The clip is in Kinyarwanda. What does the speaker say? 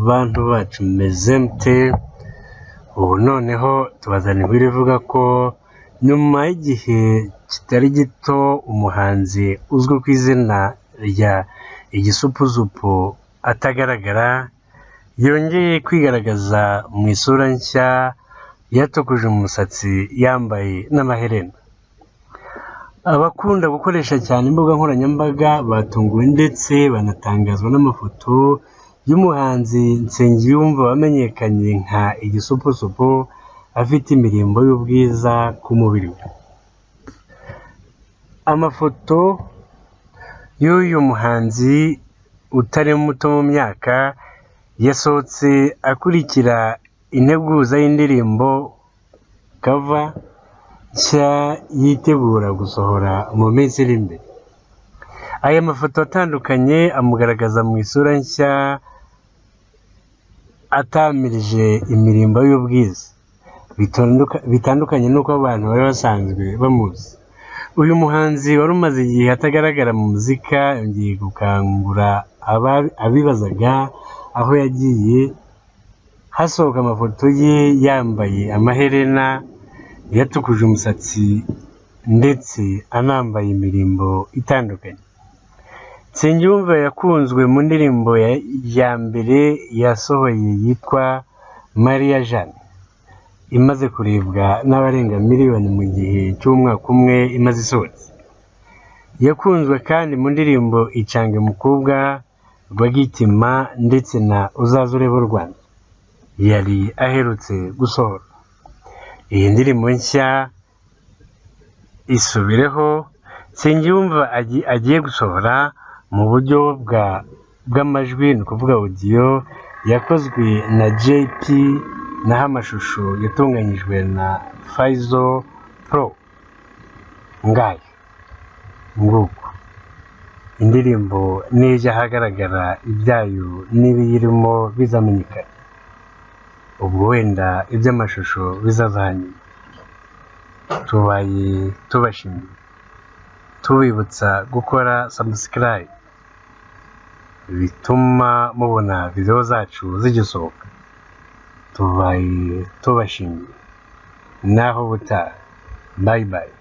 bantu bacu meze mute? Ubu noneho tubazana inkuru ivuga ko nyuma y'igihe kitari gito umuhanzi uzwi ku izina rya Igisupusupu atagaragara yongeye kwigaragaza mu isura nshya, yatukuje umusatsi yambaye n'amaherena. Abakunda gukoresha cyane imbuga nkoranyambaga batunguwe ndetse banatangazwa n'amafoto y'umuhanzi Nsengiyumva wamenyekanye nka Igisupusupu afite imirimbo y'ubwiza ku mubiri we. Amafoto y'uyu muhanzi utari muto mu myaka yasohotse akurikira integuza y'indirimbo cover nshya yitegura gusohora mu minsi iri imbere. Aya mafoto atandukanye amugaragaza mu isura nshya atamirije imirimbo y'ubwiza bitandukanye n'uko abantu bari basanzwe bamuzi. Uyu muhanzi wari umaze igihe atagaragara mu muzika yongeye gukangura abibazaga aho yagiye, hasohoka amafoto ye yambaye amaherena, yatukuje umusatsi ndetse anambaye imirimbo itandukanye. Nsengiyumva yakunzwe mu ndirimbo ya mbere yasohoye yitwa Mariya Jane, imaze kurebwa n'abarenga miliyoni mu gihe cy'umwaka umwe imaze isohotse. Yakunzwe kandi mu ndirimbo Icange Mukobwa, Rwagitima ndetse na Uzaze Urebe u Rwanda yari aherutse gusohora. Iyi ndirimbo nshya Isubireho Nsengiyumva agiye gusohora mu buryo bw'amajwi, ni ukuvuga audio, yakozwe na JP naho amashusho yatunganyijwe na Faizo Pro. Nguko indirimbo nijya ahagaragara ibyayo n'ibiyirimo bizamenyekana, ubwo wenda iby'amashusho bizaza hanyuma. Tubaye tubashimiye, tubibutsa gukora subscribe bituma mubona video zacu zigisohoka. Tubaye tubashimiye, naho butaha, bye bye.